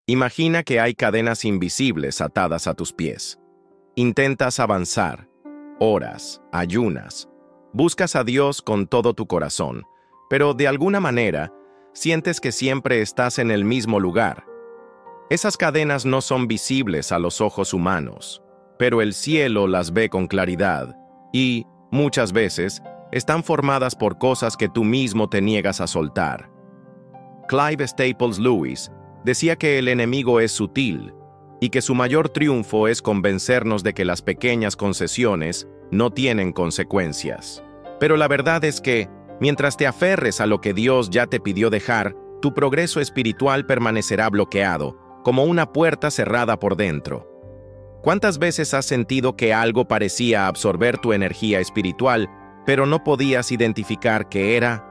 Imagina que hay cadenas invisibles atadas a tus pies. Intentas avanzar, oras, ayunas, buscas a Dios con todo tu corazón, pero de alguna manera sientes que siempre estás en el mismo lugar. Esas cadenas no son visibles a los ojos humanos, pero el cielo las ve con claridad y, muchas veces, están formadas por cosas que tú mismo te niegas a soltar. Clive Staples Lewis decía que el enemigo es sutil y que su mayor triunfo es convencernos de que las pequeñas concesiones no tienen consecuencias. Pero la verdad es que, mientras te aferres a lo que Dios ya te pidió dejar, tu progreso espiritual permanecerá bloqueado, como una puerta cerrada por dentro. ¿Cuántas veces has sentido que algo parecía absorber tu energía espiritual, pero no podías identificar qué era?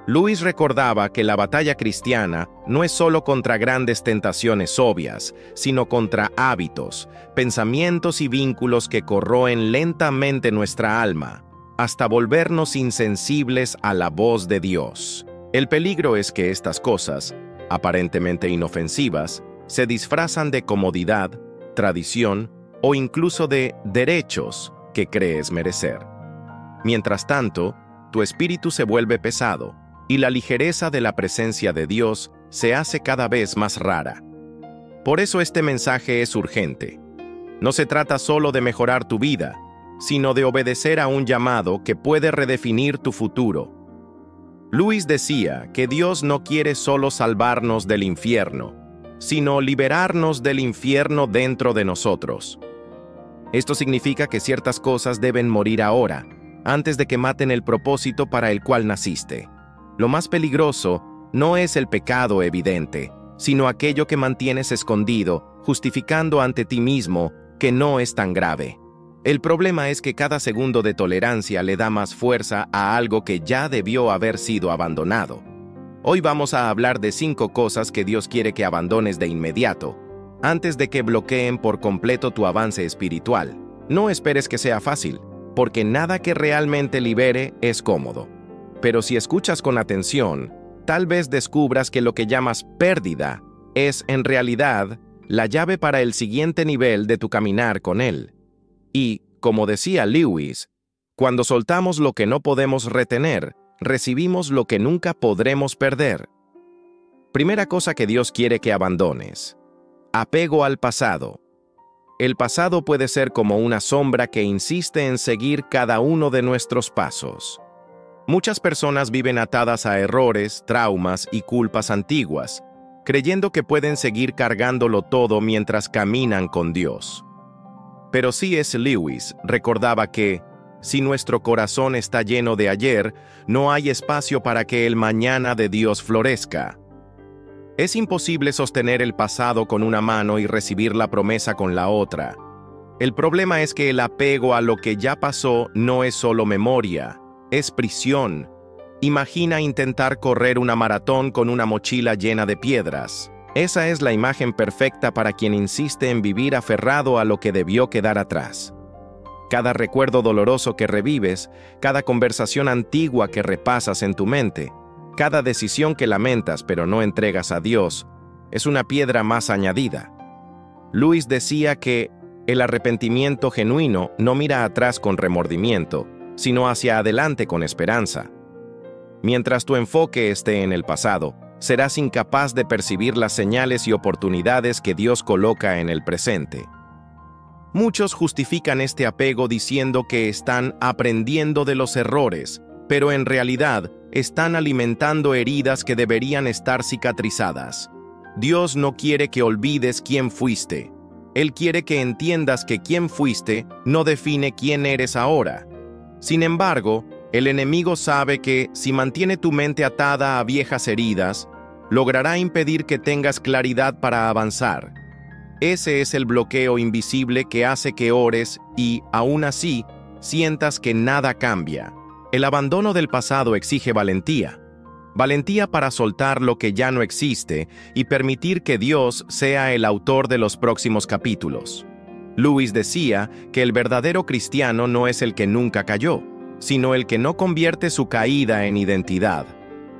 Lewis recordaba que la batalla cristiana no es solo contra grandes tentaciones obvias, sino contra hábitos, pensamientos y vínculos que corroen lentamente nuestra alma, hasta volvernos insensibles a la voz de Dios. El peligro es que estas cosas, aparentemente inofensivas, se disfrazan de comodidad, tradición o incluso de derechos que crees merecer. Mientras tanto, tu espíritu se vuelve pesado y la ligereza de la presencia de Dios se hace cada vez más rara. Por eso este mensaje es urgente. No se trata solo de mejorar tu vida, sino de obedecer a un llamado que puede redefinir tu futuro. Lewis decía que Dios no quiere solo salvarnos del infierno, sino liberarnos del infierno dentro de nosotros. Esto significa que ciertas cosas deben morir ahora, antes de que maten el propósito para el cual naciste. Lo más peligroso no es el pecado evidente, sino aquello que mantienes escondido, justificando ante ti mismo que no es tan grave. El problema es que cada segundo de tolerancia le da más fuerza a algo que ya debió haber sido abandonado. Hoy vamos a hablar de 5 cosas que Dios quiere que abandones de inmediato, antes de que bloqueen por completo tu avance espiritual. No esperes que sea fácil, porque nada que realmente libere es cómodo. Pero si escuchas con atención, tal vez descubras que lo que llamas pérdida es, en realidad, la llave para el siguiente nivel de tu caminar con Él. Y, como decía Lewis, cuando soltamos lo que no podemos retener, recibimos lo que nunca podremos perder. Primera cosa que Dios quiere que abandones: apego al pasado. El pasado puede ser como una sombra que insiste en seguir cada uno de nuestros pasos. Muchas personas viven atadas a errores, traumas y culpas antiguas, creyendo que pueden seguir cargándolo todo mientras caminan con Dios. Pero C.S. Lewis recordaba que, si nuestro corazón está lleno de ayer, no hay espacio para que el mañana de Dios florezca. Es imposible sostener el pasado con una mano y recibir la promesa con la otra. El problema es que el apego a lo que ya pasó no es solo memoria, es prisión. Imagina intentar correr una maratón con una mochila llena de piedras. Esa es la imagen perfecta para quien insiste en vivir aferrado a lo que debió quedar atrás. Cada recuerdo doloroso que revives, cada conversación antigua que repasas en tu mente, cada decisión que lamentas pero no entregas a Dios, es una piedra más añadida. Lewis decía que el arrepentimiento genuino no mira atrás con remordimiento, sino hacia adelante con esperanza. Mientras tu enfoque esté en el pasado, serás incapaz de percibir las señales y oportunidades que Dios coloca en el presente. Muchos justifican este apego diciendo que están aprendiendo de los errores, pero en realidad están alimentando heridas que deberían estar cicatrizadas. Dios no quiere que olvides quién fuiste. Él quiere que entiendas que quién fuiste no define quién eres ahora. Sin embargo, el enemigo sabe que, si mantiene tu mente atada a viejas heridas, logrará impedir que tengas claridad para avanzar. Ese es el bloqueo invisible que hace que ores y, aún así, sientas que nada cambia. El abandono del pasado exige valentía. Valentía para soltar lo que ya no existe y permitir que Dios sea el autor de los próximos capítulos. Lewis decía que el verdadero cristiano no es el que nunca cayó, sino el que no convierte su caída en identidad.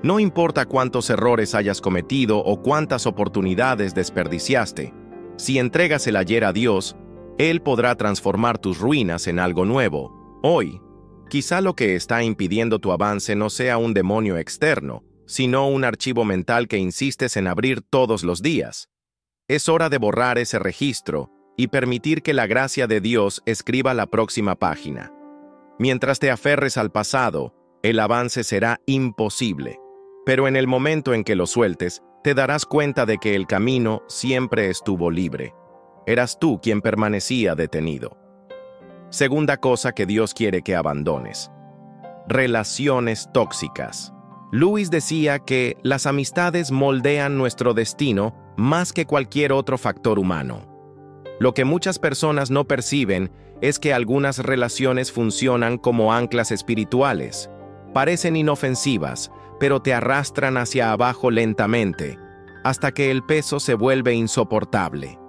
No importa cuántos errores hayas cometido o cuántas oportunidades desperdiciaste, si entregas el ayer a Dios, Él podrá transformar tus ruinas en algo nuevo. Hoy, quizá lo que está impidiendo tu avance no sea un demonio externo, sino un archivo mental que insistes en abrir todos los días. Es hora de borrar ese registro y permitir que la gracia de Dios escriba la próxima página. Mientras te aferres al pasado, el avance será imposible. Pero en el momento en que lo sueltes, te darás cuenta de que el camino siempre estuvo libre. Eras tú quien permanecía detenido. Segunda cosa que Dios quiere que abandones: relaciones tóxicas. Lewis decía que las amistades moldean nuestro destino más que cualquier otro factor humano. Lo que muchas personas no perciben es que algunas relaciones funcionan como anclas espirituales. Parecen inofensivas, pero te arrastran hacia abajo lentamente, hasta que el peso se vuelve insoportable.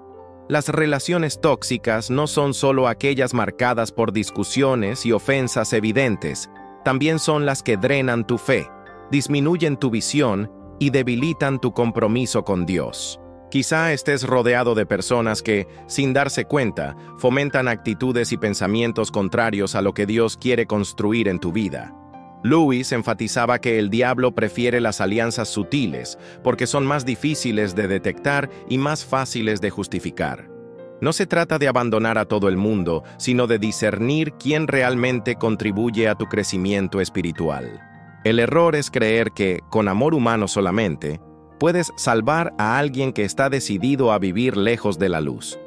Las relaciones tóxicas no son solo aquellas marcadas por discusiones y ofensas evidentes, también son las que drenan tu fe, disminuyen tu visión y debilitan tu compromiso con Dios. Quizá estés rodeado de personas que, sin darse cuenta, fomentan actitudes y pensamientos contrarios a lo que Dios quiere construir en tu vida. Lewis enfatizaba que el diablo prefiere las alianzas sutiles porque son más difíciles de detectar y más fáciles de justificar. No se trata de abandonar a todo el mundo, sino de discernir quién realmente contribuye a tu crecimiento espiritual. El error es creer que, con amor humano solamente, puedes salvar a alguien que está decidido a vivir lejos de la luz.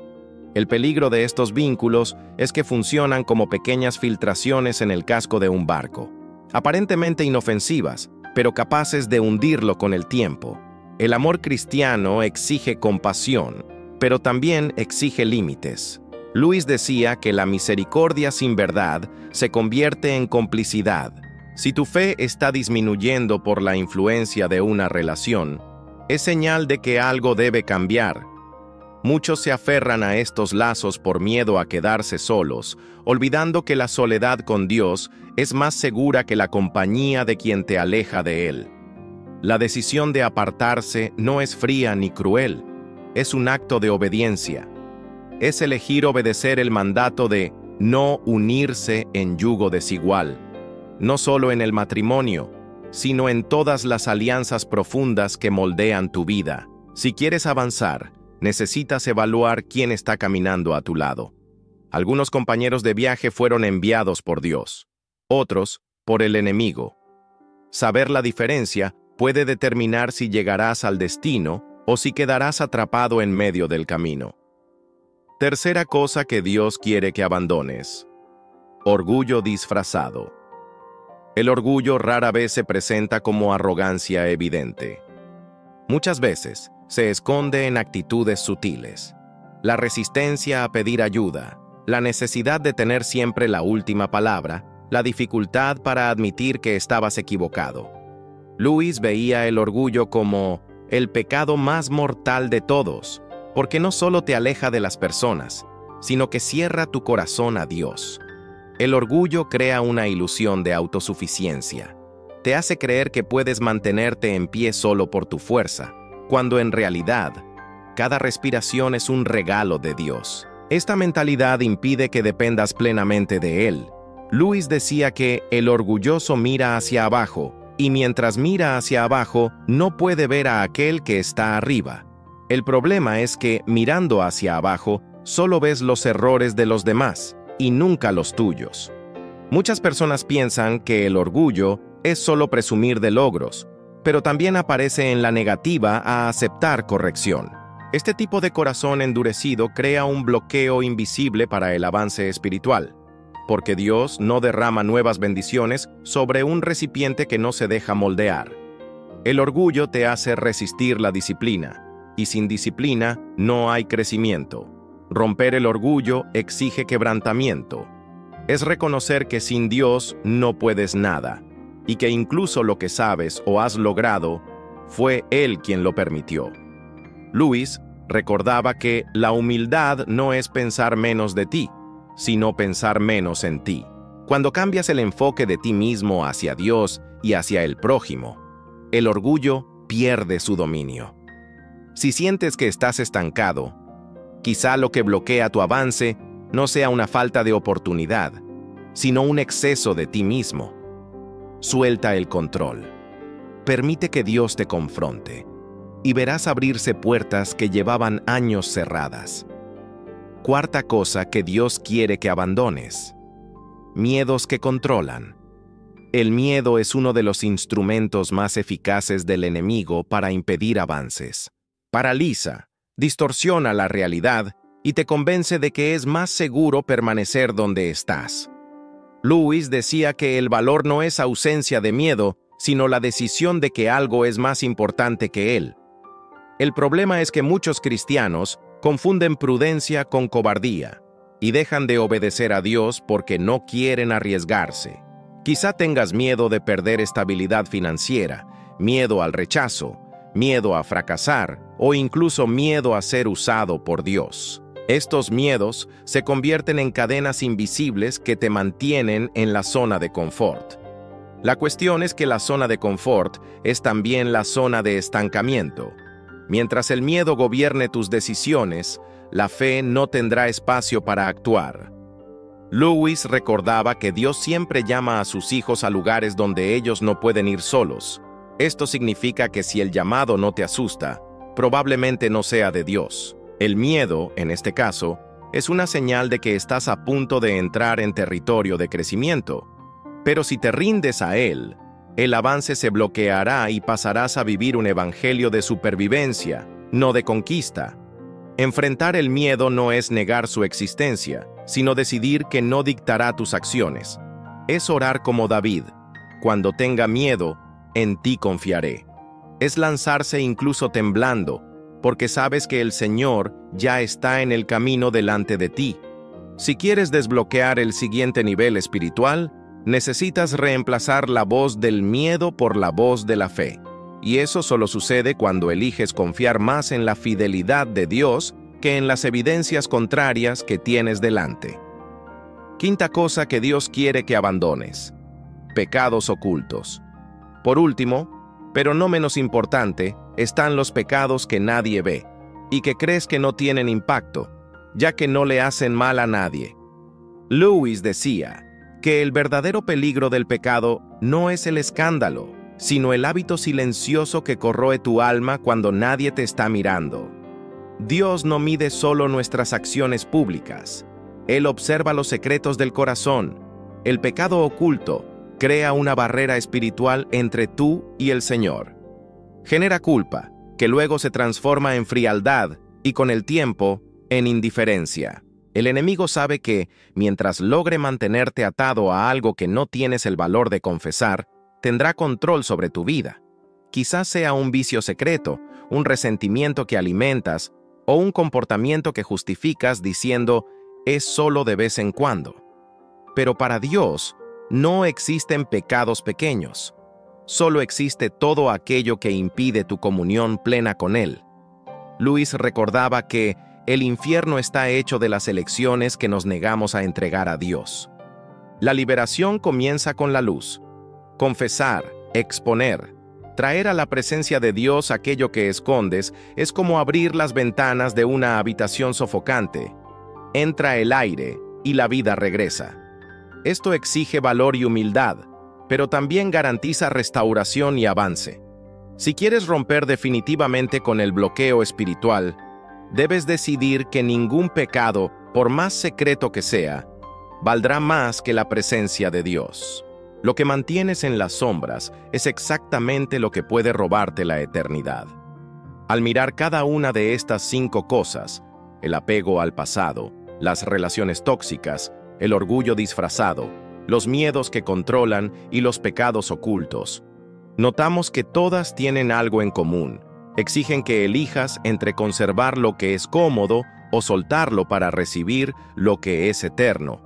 El peligro de estos vínculos es que funcionan como pequeñas filtraciones en el casco de un barco, aparentemente inofensivas, pero capaces de hundirlo con el tiempo. El amor cristiano exige compasión, pero también exige límites. Lewis decía que la misericordia sin verdad se convierte en complicidad. Si tu fe está disminuyendo por la influencia de una relación, es señal de que algo debe cambiar. Muchos se aferran a estos lazos por miedo a quedarse solos, olvidando que la soledad con Dios es más segura que la compañía de quien te aleja de Él. La decisión de apartarse no es fría ni cruel, es un acto de obediencia. Es elegir obedecer el mandato de no unirse en yugo desigual, no solo en el matrimonio, sino en todas las alianzas profundas que moldean tu vida. Si quieres avanzar, necesitas evaluar quién está caminando a tu lado. Algunos compañeros de viaje fueron enviados por Dios, otros por el enemigo. Saber la diferencia puede determinar si llegarás al destino o si quedarás atrapado en medio del camino. Tercera cosa que Dios quiere que abandones: orgullo disfrazado. El orgullo rara vez se presenta como arrogancia evidente. Muchas veces se esconde en actitudes sutiles. La resistencia a pedir ayuda, la necesidad de tener siempre la última palabra, la dificultad para admitir que estabas equivocado. Lewis veía el orgullo como el pecado más mortal de todos, porque no solo te aleja de las personas, sino que cierra tu corazón a Dios. El orgullo crea una ilusión de autosuficiencia. Te hace creer que puedes mantenerte en pie solo por tu fuerza, cuando en realidad, cada respiración es un regalo de Dios. Esta mentalidad impide que dependas plenamente de Él. Lewis decía que el orgulloso mira hacia abajo, y mientras mira hacia abajo, no puede ver a aquel que está arriba. El problema es que, mirando hacia abajo, solo ves los errores de los demás, y nunca los tuyos. Muchas personas piensan que el orgullo es solo presumir de logros, pero también aparece en la negativa a aceptar corrección. Este tipo de corazón endurecido crea un bloqueo invisible para el avance espiritual, porque Dios no derrama nuevas bendiciones sobre un recipiente que no se deja moldear. El orgullo te hace resistir la disciplina, y sin disciplina no hay crecimiento. Romper el orgullo exige quebrantamiento. Es reconocer que sin Dios no puedes nada, y que incluso lo que sabes o has logrado, fue Él quien lo permitió. Lewis recordaba que la humildad no es pensar menos de ti, sino pensar menos en ti. Cuando cambias el enfoque de ti mismo hacia Dios y hacia el prójimo, el orgullo pierde su dominio. Si sientes que estás estancado, quizá lo que bloquea tu avance no sea una falta de oportunidad, sino un exceso de ti mismo. Suelta el control. Permite que Dios te confronte, y verás abrirse puertas que llevaban años cerradas. Cuarta cosa que Dios quiere que abandones: miedos que controlan. El miedo es uno de los instrumentos más eficaces del enemigo para impedir avances. Paraliza, distorsiona la realidad y te convence de que es más seguro permanecer donde estás. Lewis decía que el valor no es ausencia de miedo, sino la decisión de que algo es más importante que él. El problema es que muchos cristianos confunden prudencia con cobardía y dejan de obedecer a Dios porque no quieren arriesgarse. Quizá tengas miedo de perder estabilidad financiera, miedo al rechazo, miedo a fracasar o incluso miedo a ser usado por Dios. Estos miedos se convierten en cadenas invisibles que te mantienen en la zona de confort. La cuestión es que la zona de confort es también la zona de estancamiento. Mientras el miedo gobierne tus decisiones, la fe no tendrá espacio para actuar. Lewis recordaba que Dios siempre llama a sus hijos a lugares donde ellos no pueden ir solos. Esto significa que si el llamado no te asusta, probablemente no sea de Dios. El miedo, en este caso, es una señal de que estás a punto de entrar en territorio de crecimiento. Pero si te rindes a él, el avance se bloqueará y pasarás a vivir un evangelio de supervivencia, no de conquista. Enfrentar el miedo no es negar su existencia, sino decidir que no dictará tus acciones. Es orar como David: cuando tenga miedo, en ti confiaré. Es lanzarse incluso temblando, porque sabes que el Señor ya está en el camino delante de ti. Si quieres desbloquear el siguiente nivel espiritual, necesitas reemplazar la voz del miedo por la voz de la fe. Y eso solo sucede cuando eliges confiar más en la fidelidad de Dios que en las evidencias contrarias que tienes delante. Quinta cosa que Dios quiere que abandones: pecados ocultos. Por último, pero no menos importante, están los pecados que nadie ve y que crees que no tienen impacto, ya que no le hacen mal a nadie. Lewis decía que el verdadero peligro del pecado no es el escándalo, sino el hábito silencioso que corroe tu alma cuando nadie te está mirando. Dios no mide solo nuestras acciones públicas. Él observa los secretos del corazón. El pecado oculto crea una barrera espiritual entre tú y el Señor. Genera culpa, que luego se transforma en frialdad y con el tiempo, en indiferencia. El enemigo sabe que, mientras logre mantenerte atado a algo que no tienes el valor de confesar, tendrá control sobre tu vida. Quizás sea un vicio secreto, un resentimiento que alimentas o un comportamiento que justificas diciendo es solo de vez en cuando. Pero para Dios no existen pecados pequeños. Solo existe todo aquello que impide tu comunión plena con Él. Lewis recordaba que el infierno está hecho de las elecciones que nos negamos a entregar a Dios. La liberación comienza con la luz. Confesar, exponer, traer a la presencia de Dios aquello que escondes es como abrir las ventanas de una habitación sofocante. Entra el aire y la vida regresa. Esto exige valor y humildad, pero también garantiza restauración y avance. Si quieres romper definitivamente con el bloqueo espiritual, debes decidir que ningún pecado, por más secreto que sea, valdrá más que la presencia de Dios. Lo que mantienes en las sombras es exactamente lo que puede robarte la eternidad. Al mirar cada una de estas 5 cosas, el apego al pasado, las relaciones tóxicas, el orgullo disfrazado, los miedos que controlan y los pecados ocultos, notamos que todas tienen algo en común. Exigen que elijas entre conservar lo que es cómodo o soltarlo para recibir lo que es eterno.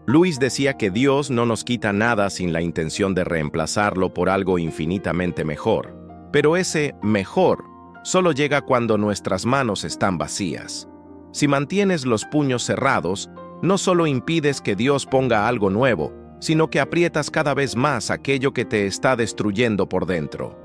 Lewis decía que Dios no nos quita nada sin la intención de reemplazarlo por algo infinitamente mejor. Pero ese mejor solo llega cuando nuestras manos están vacías. Si mantienes los puños cerrados, no solo impides que Dios ponga algo nuevo, sino que aprietas cada vez más aquello que te está destruyendo por dentro.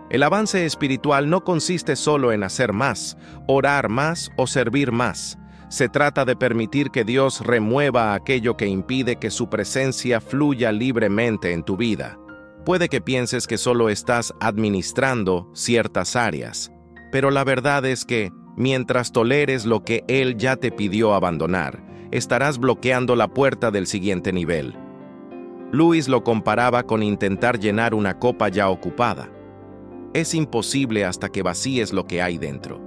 El avance espiritual no consiste solo en hacer más, orar más o servir más. Se trata de permitir que Dios remueva aquello que impide que su presencia fluya libremente en tu vida. Puede que pienses que solo estás administrando ciertas áreas, pero la verdad es que, mientras toleres lo que Él ya te pidió abandonar, estarás bloqueando la puerta del siguiente nivel. Lewis lo comparaba con intentar llenar una copa ya ocupada. Es imposible hasta que vacíes lo que hay dentro.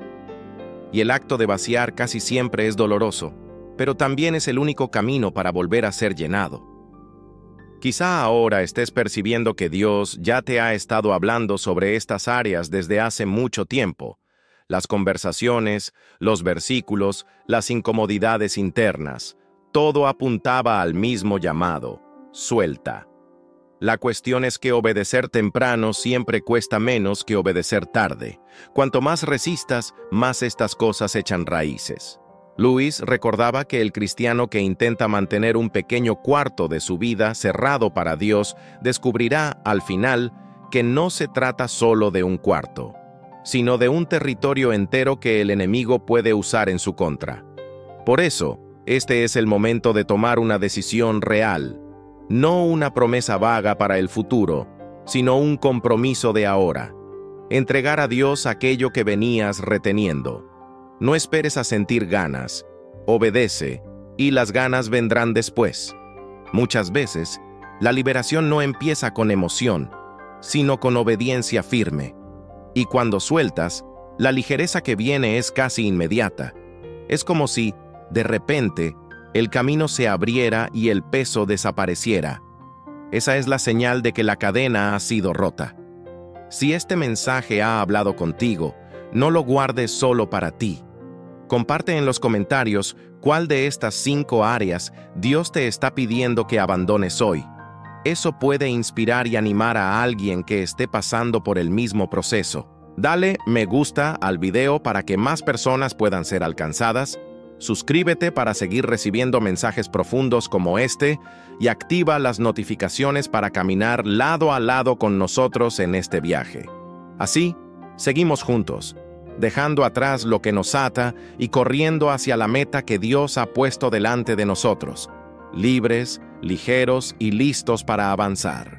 Y el acto de vaciar casi siempre es doloroso, pero también es el único camino para volver a ser llenado. Quizá ahora estés percibiendo que Dios ya te ha estado hablando sobre estas áreas desde hace mucho tiempo. Las conversaciones, los versículos, las incomodidades internas, todo apuntaba al mismo llamado: suelta. La cuestión es que obedecer temprano siempre cuesta menos que obedecer tarde. Cuanto más resistas, más estas cosas echan raíces. Lewis recordaba que el cristiano que intenta mantener un pequeño cuarto de su vida cerrado para Dios descubrirá, al final, que no se trata solo de un cuarto, sino de un territorio entero que el enemigo puede usar en su contra. Por eso, este es el momento de tomar una decisión real. No una promesa vaga para el futuro, sino un compromiso de ahora. Entregar a Dios aquello que venías reteniendo. No esperes a sentir ganas. Obedece, y las ganas vendrán después. Muchas veces, la liberación no empieza con emoción, sino con obediencia firme. Y cuando sueltas, la ligereza que viene es casi inmediata. Es como si, de repente, el camino se abriera y el peso desapareciera. Esa es la señal de que la cadena ha sido rota. Si este mensaje ha hablado contigo, no lo guardes solo para ti. Comparte en los comentarios cuál de estas 5 áreas Dios te está pidiendo que abandones hoy. Eso puede inspirar y animar a alguien que esté pasando por el mismo proceso. Dale me gusta al video para que más personas puedan ser alcanzadas. Suscríbete para seguir recibiendo mensajes profundos como este y activa las notificaciones para caminar lado a lado con nosotros en este viaje. Así, seguimos juntos, dejando atrás lo que nos ata y corriendo hacia la meta que Dios ha puesto delante de nosotros, libres, ligeros y listos para avanzar.